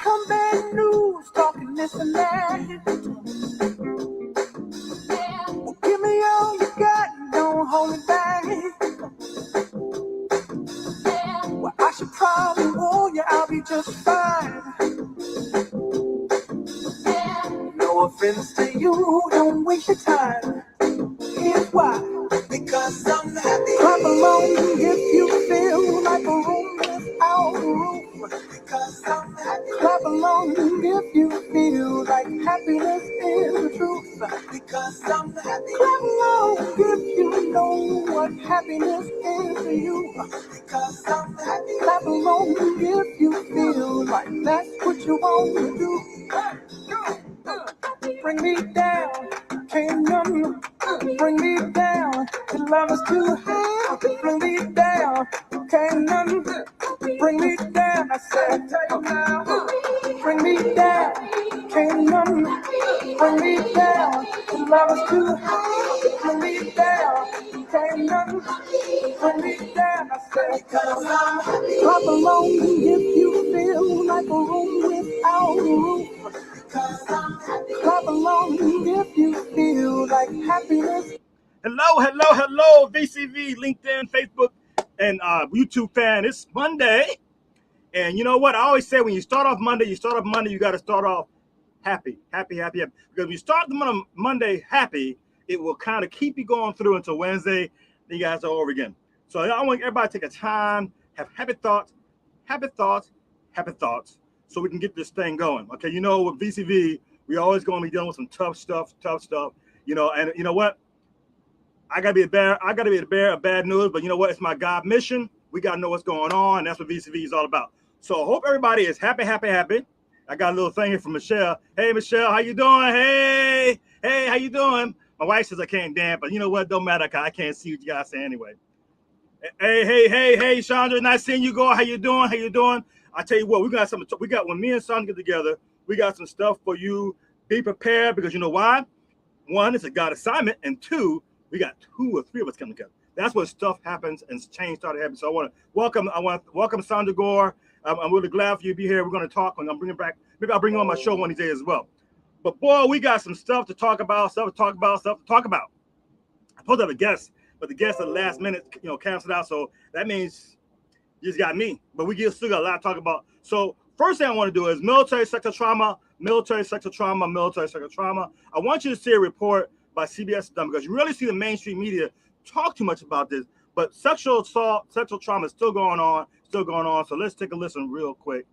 Come bad news, talking this and that. Well, give me all you got, don't hold it back. Well, I should probably warn you, I'll be just fine. No offense to you, don't waste your time. Here's why. Because I'm happy. Clap along if you feel like a room without a roof. Because I'm happy. Clap along if you feel like happiness is the truth. Because I'm happy. Clap along if you know what happiness is to you. Because I'm happy. Clap along if you feel like that's what you want to do. Bring me down, can't none bring me down. The love is too high. Bring me down, can't none bring me down. I said, bring me down, can't none bring me down. The love is too high. Bring me down, can't none bring me down. I said, clap along if you feel like a room without a roof. Clap along if you feel like happiness. Hello, VCV, LinkedIn, Facebook, and YouTube fan. It's Monday, and you know what? I always say when you start off Monday, you got to start off happy. Because when you start the Monday happy, it will kind of keep you going through until Wednesday. Then you guys are over again. So I want everybody to take a time, have happy thoughts, so we can get this thing going. Okay, you know, with VCV, we always going to be dealing with some tough stuff. You know, and you know what? I gotta be a bearer of bad news, but you know what? It's my God mission. We gotta know what's going on. That's what VCV is all about. So I hope everybody is happy. I got a little thing here from Michelle. Hey, Michelle, how you doing? Hey, how you doing? My wife says I can't dance, but you know what? Don't matter, cause I can't see what you guys say anyway. Hey, Chandra, nice seeing you, girl. How you doing? I tell you what, we got when me and Son get together, we got some stuff for you. Be prepared, because you know why? One, it's a God assignment, and two, we got 2 or 3 of us coming together. That's when stuff happens and change started happening. So I want to welcome Sandra Gore. I'm really glad for you to be here. We're going to talk, and I'm bringing back. Maybe I'll bring you on my show one of these days as well. But boy, we got some stuff to talk about. I'm supposed to have a guest, but the guest at the last minute, canceled out. So that means you just got me. But we still got a lot to talk about. So first thing I want to do is military sexual trauma. I want you to see a report by CBS done, because you really see the mainstream media talk too much about this, but sexual trauma is still going on. So let's take a listen real quick.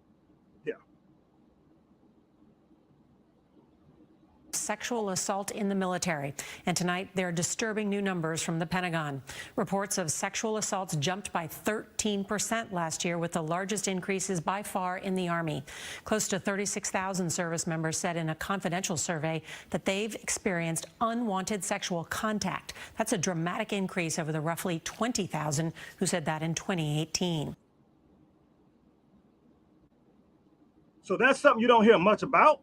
Sexual assault in the military. And tonight, there are disturbing new numbers from the Pentagon. Reports of sexual assaults jumped by 13% last year, with the largest increases by far in the Army. Close to 36,000 service members said in a confidential survey that they've experienced unwanted sexual contact. That's a dramatic increase over the roughly 20,000 who said that in 2018. So that's something you don't hear much about,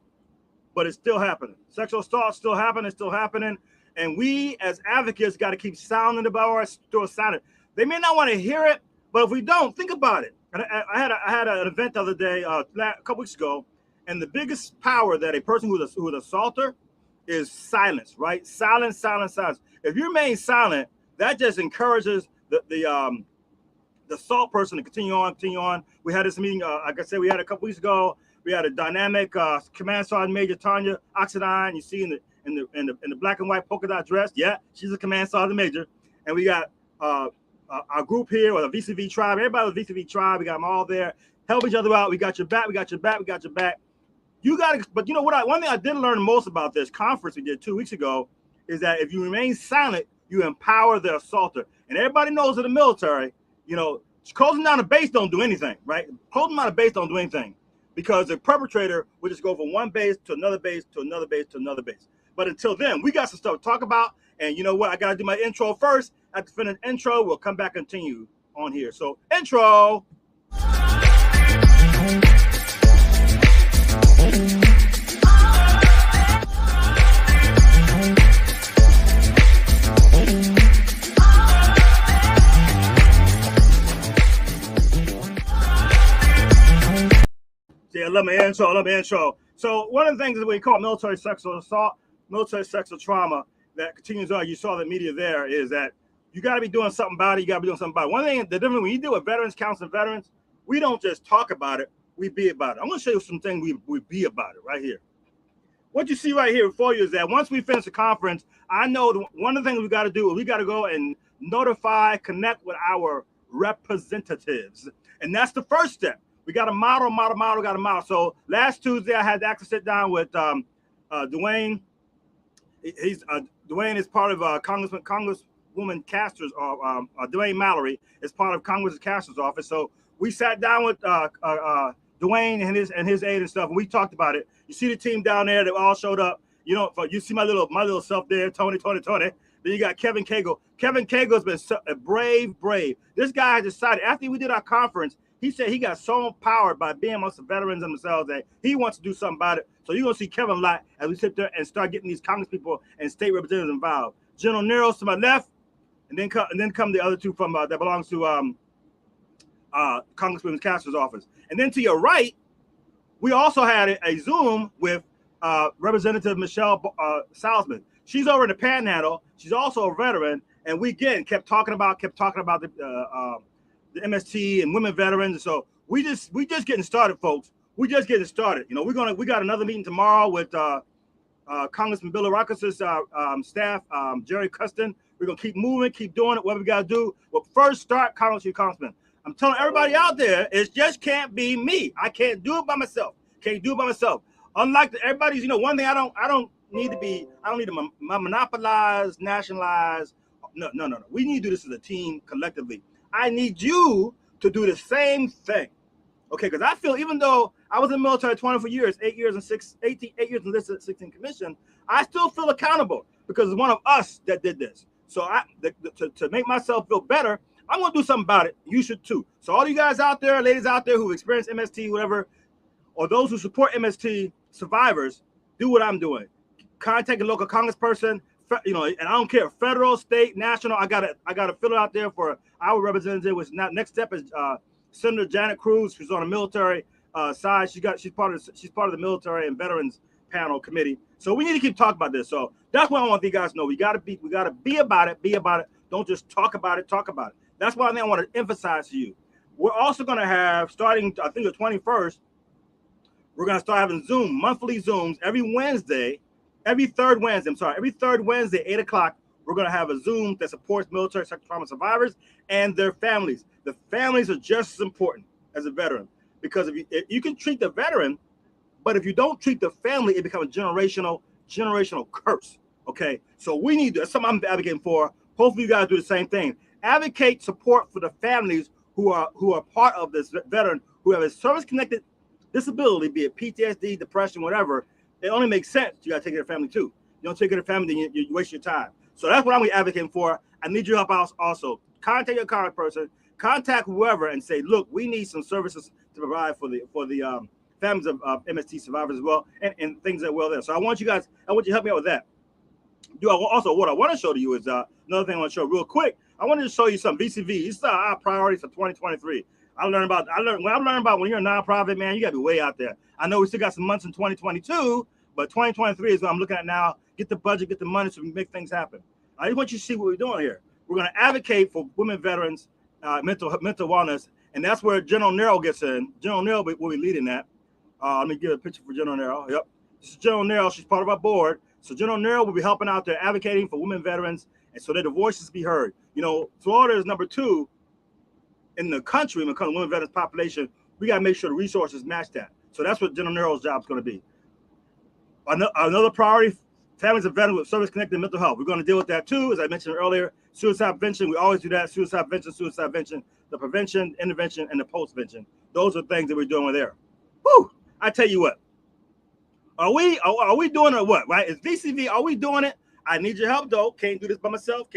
but it's still happening. Sexual assault still happening. And we as advocates got to keep sounding about our still sounding. They may not want to hear it, but if we don't, think about it. And I had an event the other day, a couple weeks ago, and the biggest power that a person who's an assaulter is silence, right? Silence. If you remain silent, that just encourages the assault person to continue on. We had this meeting, like I said, we had a couple weeks ago. We had a dynamic Command Sergeant Major Tanya Oxidine. You see in the black and white polka dot dress. Yeah, she's a Command Sergeant Major. And we got our group here, or the VCV tribe. Everybody with VCV tribe. We got them all there. Help each other out. We got your back. You got to. But you know what? One thing I did learn most about this conference we did 2 weeks ago is that if you remain silent, you empower the assaulter. And everybody knows in the military, closing down a base don't do anything, right? Closing down a base don't do anything, because the perpetrator will just go from one base to another base to another base to another base. But until then, we got some stuff to talk about. And you know what? I got to do my intro first. After finish intro, we'll come back and continue on here. So, intro. Let me intro. So one of the things that we call military sexual assault, military sexual trauma that continues on, you saw the media there, is that you got to be doing something about it. You got to be doing something about it. One thing, the difference when you deal with veterans, counseling veterans, we don't just talk about it, we be about it. I'm going to show you some things we be about it right here. What you see right here before you is that once we finish the conference, I know one of the things we got to do is we got to go and notify, connect with our representatives. And that's the first step. We got to model. So last Tuesday, I had to actually sit down with Dwayne. Dwayne is part of Congresswoman Castor's, Dwayne Mallory is part of Congress Castor's office. So we sat down with Dwayne and his aide and stuff, and we talked about it. You see the team down there; they all showed up. You know, you see my little self there, Tony. Then you got Kevin Cagle. Kevin Cagle's been a brave. This guy decided after we did our conference, he said he got so empowered by being amongst the veterans themselves that he wants to do something about it. So you're gonna see Kevin a lot as we sit there and start getting these Congress people and state representatives involved. General Nero's to my left, and then come the other two from that belongs to Congresswoman Castor's office. And then to your right, we also had a Zoom with Representative Michelle Salzman. She's over in the Panhandle. She's also a veteran, and we again kept talking about the MST and women veterans. So we just getting started, folks. We just getting started. You know, we got another meeting tomorrow with Congressman Bill Aracus's staff, Jerry Custon. We're gonna keep moving, keep doing it. What we gotta do. Well, first start Congressman. I'm telling everybody out there, it just can't be me. I can't do it by myself. Unlike everybody's, you know, one thing I don't need to monopolize, nationalize. No. We need to do this as a team collectively. I need you to do the same thing. Okay, because I feel even though I was in the military 24 years, 8 years enlisted, 16 commissioned, I still feel accountable because it's one of us that did this. So to make myself feel better, I'm going to do something about it. You should too. So all you guys out there, ladies out there who experienced MST, whatever, or those who support MST survivors, do what I'm doing. Contact a local congressperson, you know, and I don't care, federal, state, national. I got to fill it out there for our representative. Which next step is Senator Janet Cruz, who's on the military side. She's part of the military and veterans panel committee. So we need to keep talking about this. So that's what I want you guys to know. We got to be about it. Don't just talk about it. That's one thing I want to emphasize to you. We're also going to have, starting, I think the 21st, we're going to start having monthly Zooms every third Wednesday, 8 o'clock, we're going to have a Zoom that supports military sexual trauma survivors and their families. The families are just as important as a veteran because if you can treat the veteran, but if you don't treat the family, it becomes a generational curse, okay? So we need to, that's something I'm advocating for. Hopefully you guys do the same thing. Advocate support for the families who are part of this veteran who have a service-connected disability, be it PTSD, depression, whatever. It only makes sense. You got to take care of family too. You don't take care of family, then you waste your time. So that's what I'm advocating for. I need your help also. Contact your contact person, contact whoever, and say, look, we need some services to provide for the families of MST survivors as well, and things that well there. So I want you to help me out with that. Also, what I want to show to you is another thing I want to show real quick. I wanted to show you some VCV. These are our priorities for 2023. I learned about when you're a nonprofit, man, you got to be way out there. I know we still got some months in 2022, but 2023 is what I'm looking at now. Get the budget, get the money so we can make things happen. I just want you to see what we're doing here. We're going to advocate for women veterans, mental wellness, and that's where General Nero gets in. General Nero will be leading that. Let me give a picture for General Nero. Yep. This is General Nero. She's part of our board. So General Nero will be helping out there, advocating for women veterans, and so that the voices be heard. You know, Florida is number 2 in the country when it comes to women veterans population. We got to make sure the resources match that. So that's what General Nero's job is going to be. Another priority, families of veterans with service-connected mental health. We're going to deal with that too, as I mentioned earlier. Suicide prevention, we always do that. Suicide prevention, the prevention, intervention, and the post-vention. Those are things that we're doing there. Whew! I tell you what. Are we doing it or what, right? Is VCV, are we doing it? I need your help, though. Can't do this by myself.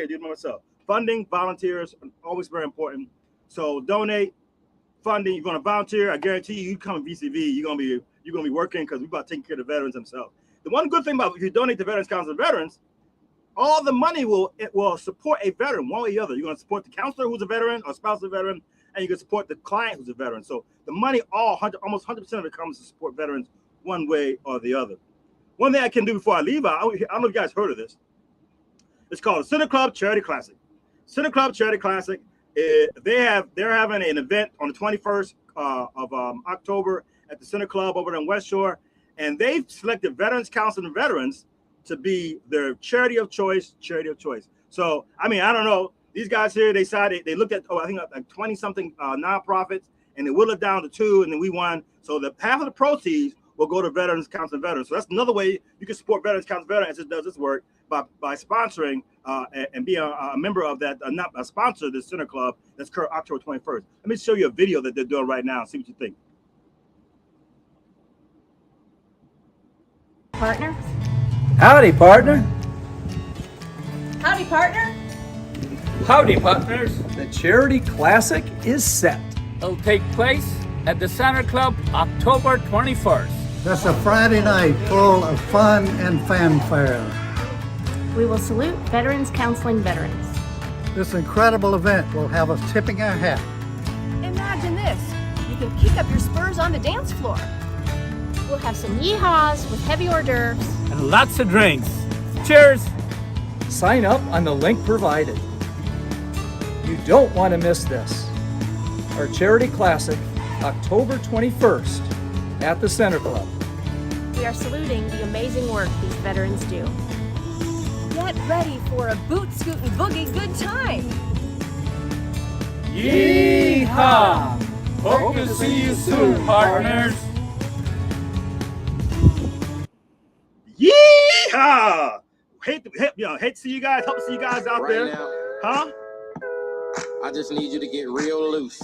Funding, volunteers, always very important. So donate, funding. You're going to volunteer. I guarantee you come to VCV, you're going to be working because we're about taking care of the veterans themselves. The one good thing about if you donate to Veterans Council of Veterans, all the money will support a veteran one way or the other. You're going to support the counselor who's a veteran or spouse of a veteran, and you can support the client who's a veteran. So the money, almost 100% of it comes to support veterans one way or the other. One thing I can do before I leave, I don't know if you guys heard of this. It's called the Center Club Charity Classic. Center Club Charity Classic. They're having an event on the 21st of October at the Center Club over in West Shore, and they've selected Veterans Council and Veterans to be their charity of choice. So, I mean, I don't know. These guys here, they decided, they looked at, I think like 20 something nonprofits, and they whittled it down to 2, and then we won. So the half of the proceeds will go to Veterans Council and Veterans. So that's another way you can support Veterans Council and Veterans. It does this work by sponsoring and being a member of that, not a sponsor of the Center Club that's current October 21st. Let me show you a video that they're doing right now and see what you think. Partner? Howdy, partner. Howdy, partner. Howdy, partners. The Charity Classic is set. It'll take place at the Center Club October 21st. That's a Friday night full of fun and fanfare. We will salute Veterans Counseling Veterans. This incredible event will have us tipping our hat. Imagine this. You can kick up your spurs on the dance floor. We'll have some yeehaws with heavy hors d'oeuvres. And lots of drinks. Cheers! Sign up on the link provided. You don't want to miss this. Our Charity Classic, October 21st at the Center Club. We are saluting the amazing work these veterans do. Get ready for a boot scootin' boogie good time. Yeehaw! Hope to see you soon, partners. Yeehaw! Hate to see you guys. Hope to see you guys out there. Now, Huh? I just need you to get real loose.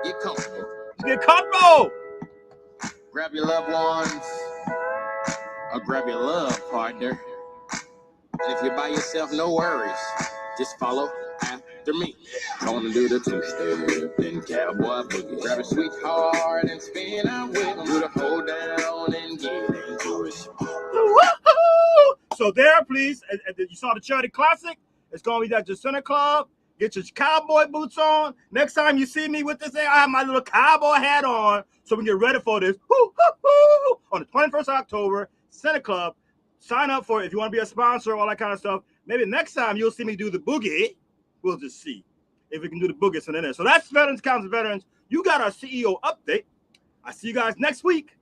Get comfortable. Get comfortable. Grab your loved ones. Or grab your love partner. And if you're by yourself, no worries. Just follow after me. Gonna do the two-step and cowboy boogie. Grab a sweetheart and spin out with them. Do the hold down and get into it. Woo-hoo! So there, please. You saw the Charity Classic. It's gonna be at the Center Club. Get your cowboy boots on. Next time you see me with this thing, I have my little cowboy hat on so we can get ready for this. Woo-hoo-hoo! On the 21st of October, Center Club. Sign up for it if you want to be a sponsor, all that kind of stuff. Maybe next time you'll see me do the boogie. We'll just see if we can do the boogie in there. So that's Veterans Council Veterans. You got our CEO update. I see you guys next week.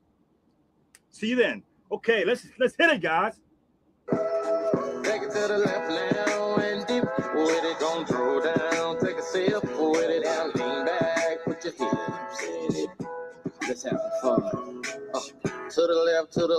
See you then. Okay, let's hit it, guys. Take it to the left now and dip with it. Don't throw down. Take a sip with it. Down, lean back. Put your hips in it. Let's have some fun. To the left, to the left.